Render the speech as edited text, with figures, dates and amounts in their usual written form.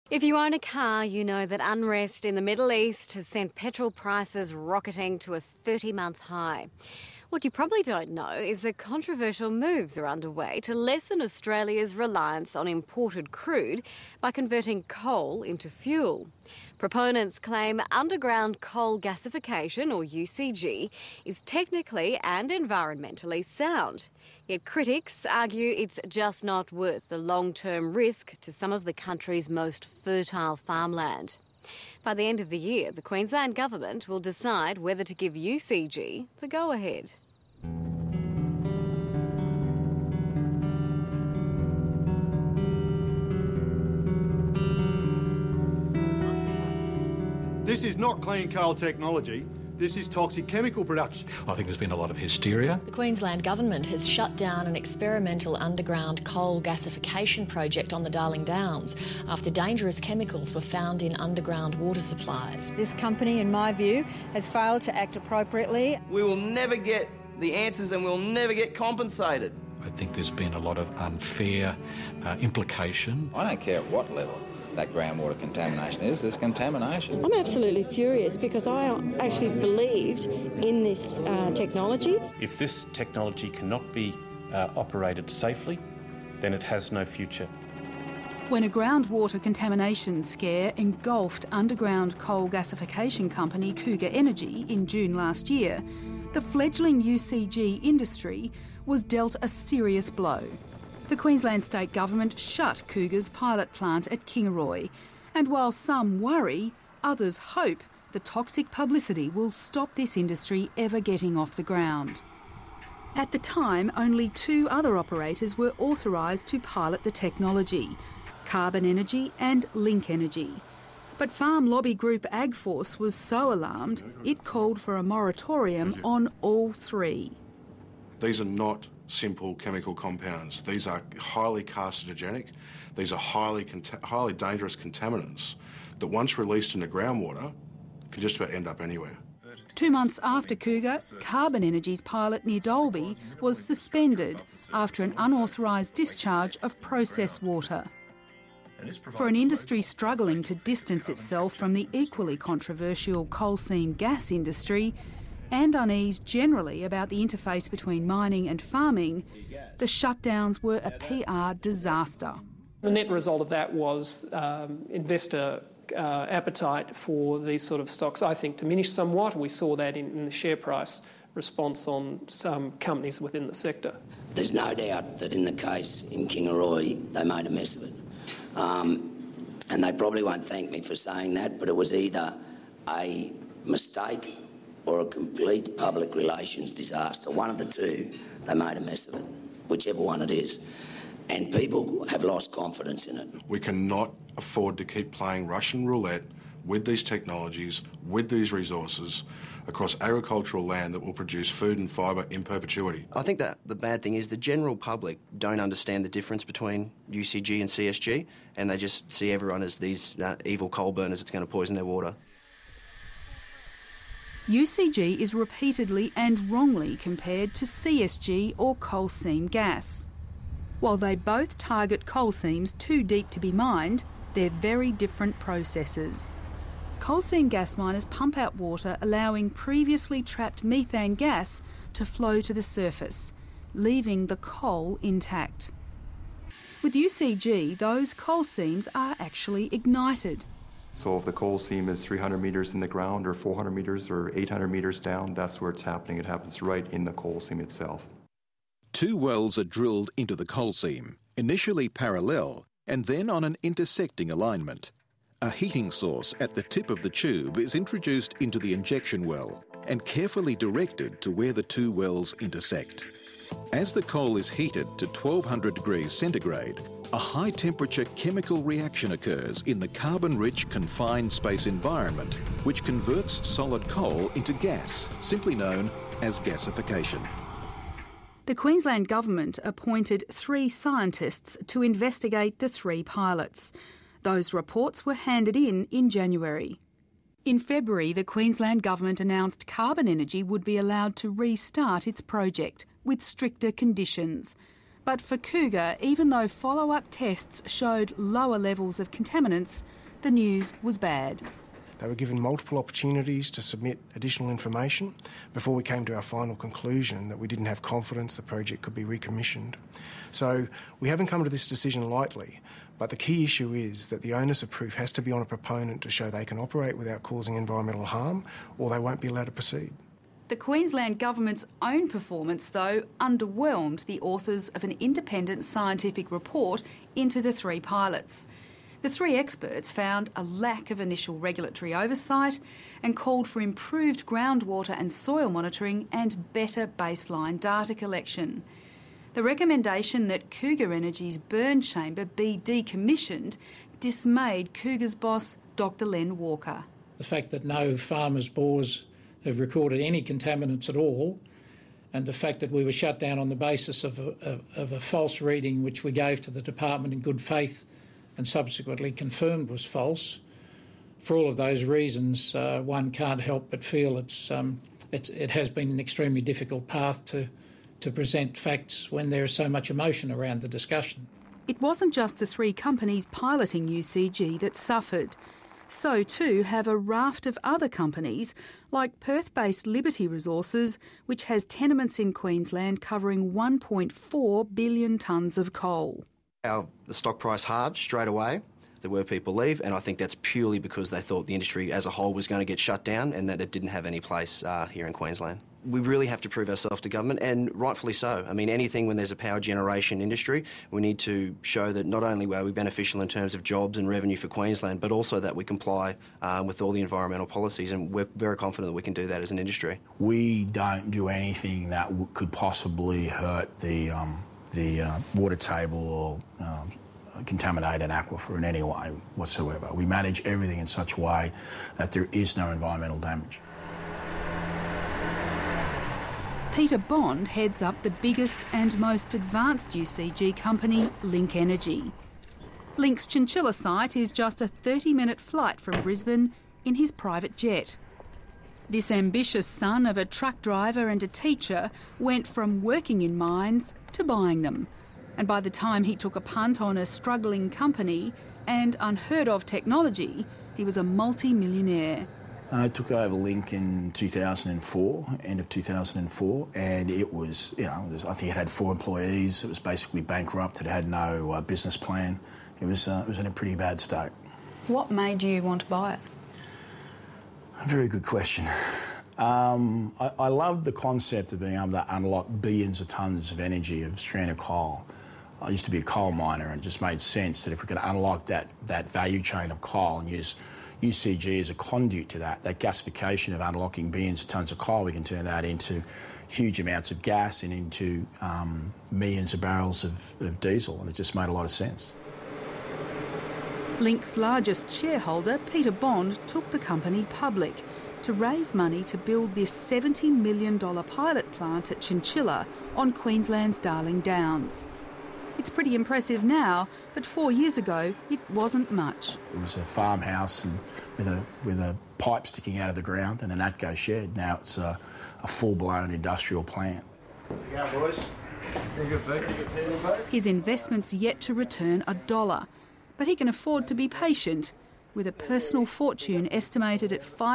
If you own a car, you know that unrest in the Middle East has sent petrol prices rocketing to a 30-month high. What you probably don't know is that controversial moves are underway to lessen Australia's reliance on imported crude by converting coal into fuel. Proponents claim underground coal gasification, or UCG, is technically and environmentally sound. Yet critics argue it's just not worth the long-term risk to some of the country's most fertile farmland. By the end of the year, the Queensland Government will decide whether to give UCG the go-ahead. This is not clean coal technology. This is toxic chemical production. I think there's been a lot of hysteria. The Queensland Government has shut down an experimental underground coal gasification project on the Darling Downs after dangerous chemicals were found in underground water supplies. This company, in my view, has failed to act appropriately. We will never get the answers and we'll never get compensated. I think there's been a lot of unfair implication. I don't care at what level that groundwater contamination is, there's contamination. I'm absolutely furious because I actually believed in this technology. If this technology cannot be operated safely, then it has no future. When a groundwater contamination scare engulfed underground coal gasification company Cougar Energy in June last year, the fledgling UCG industry was dealt a serious blow. The Queensland State Government shut Cougar's pilot plant at Kingaroy, and while some worry, others hope the toxic publicity will stop this industry ever getting off the ground. At the time, only 2 other operators were authorised to pilot the technology, Carbon Energy and Linc Energy. But farm lobby group AgForce was so alarmed it called for a moratorium on all 3. These are not simple chemical compounds. These are highly carcinogenic. These are highly dangerous contaminants that once released in the groundwater can just about end up anywhere. 2 months after Cougar, Carbon Energy's pilot near Dalby was suspended after an unauthorised discharge of processed water. For an industry struggling to distance itself from the equally controversial coal seam gas industry, and unease generally about the interface between mining and farming, the shutdowns were a PR disaster. The net result of that was investor appetite for these sort of stocks, I think, diminished somewhat. We saw that in the share price response on some companies within the sector. There's no doubt that in the case in Kingaroy, they made a mess of it. And they probably won't thank me for saying that, but it was either a mistake or a complete public relations disaster. One of the two, they made a mess of it, whichever one it is. And people have lost confidence in it. We cannot afford to keep playing Russian roulette with these technologies, with these resources, across agricultural land that will produce food and fibre in perpetuity. I think that the bad thing is the general public don't understand the difference between UCG and CSG, and they just see everyone as these evil coal burners that's going to poison their water. UCG is repeatedly and wrongly compared to CSG or coal seam gas. While they both target coal seams too deep to be mined, they're very different processes. Coal seam gas miners pump out water, allowing previously trapped methane gas to flow to the surface, leaving the coal intact. With UCG, those coal seams are actually ignited. So if the coal seam is 300 metres in the ground or 400 metres or 800 metres down, that's where it's happening. It happens right in the coal seam itself. 2 wells are drilled into the coal seam, initially parallel and then on an intersecting alignment. A heating source at the tip of the tube is introduced into the injection well and carefully directed to where the 2 wells intersect. As the coal is heated to 1200 degrees centigrade, a high-temperature chemical reaction occurs in the carbon-rich confined space environment, which converts solid coal into gas, simply known as gasification. The Queensland Government appointed 3 scientists to investigate the 3 pilots. Those reports were handed in January. In February, the Queensland Government announced Carbon Energy would be allowed to restart its project with stricter conditions. But for Cougar, even though follow-up tests showed lower levels of contaminants, the news was bad. They were given multiple opportunities to submit additional information before we came to our final conclusion that we didn't have confidence the project could be recommissioned. So we haven't come to this decision lightly, but the key issue is that the onus of proof has to be on a proponent to show they can operate without causing environmental harm, or they won't be allowed to proceed. The Queensland Government's own performance, though, underwhelmed the authors of an independent scientific report into the 3 pilots. The 3 experts found a lack of initial regulatory oversight and called for improved groundwater and soil monitoring and better baseline data collection. The recommendation that Cougar Energy's burn chamber be decommissioned dismayed Cougar's boss, Dr. Len Walker. The fact that no farmers' bores have recorded any contaminants at all, and the fact that we were shut down on the basis of a false reading which we gave to the department in good faith and subsequently confirmed was false. For all of those reasons, one can't help but feel it has been an extremely difficult path to present facts when there is so much emotion around the discussion. It wasn't just the 3 companies piloting UCG that suffered. So too have a raft of other companies, like Perth-based Liberty Resources, which has tenements in Queensland covering 1.4 billion tonnes of coal. The stock price halved straight away. There were people leave, and I think that's purely because they thought the industry as a whole was going to get shut down and that it didn't have any place here in Queensland. We really have to prove ourselves to government, and rightfully so. I mean, anything when there's a power generation industry, we need to show that not only are we beneficial in terms of jobs and revenue for Queensland, but also that we comply with all the environmental policies, and we're very confident that we can do that as an industry. We don't do anything that could possibly hurt the water table or contaminate an aquifer in any way whatsoever. We manage everything in such a way that there is no environmental damage. Peter Bond heads up the biggest and most advanced UCG company, Linc Energy. Linc's Chinchilla site is just a 30-minute flight from Brisbane in his private jet. This ambitious son of a truck driver and a teacher went from working in mines to buying them. And by the time he took a punt on a struggling company and unheard-of technology, he was a multi-millionaire. I took over Linc in 2004, end of 2004, and it was, I think it had 4 employees. It was basically bankrupt. It had no business plan. It was in a pretty bad state. What made you want to buy it? A very good question. I loved the concept of being able to unlock billions of tonnes of energy of stranded coal. I used to be a coal miner, and it just made sense that if we could unlock that value chain of coal and use UCG as a conduit to that gasification of unlocking billions of tonnes of coal, we can turn that into huge amounts of gas and into millions of barrels of diesel, and it just made a lot of sense. Linc's largest shareholder, Peter Bond, took the company public to raise money to build this $70 million pilot plant at Chinchilla on Queensland's Darling Downs. It's pretty impressive now, but 4 years ago it wasn't much. It was a farmhouse and with a pipe sticking out of the ground and an ATCO shed. Now it's a full-blown industrial plant. Yeah, boys. His investment's yet to return $1, but he can afford to be patient, with a personal fortune estimated at $5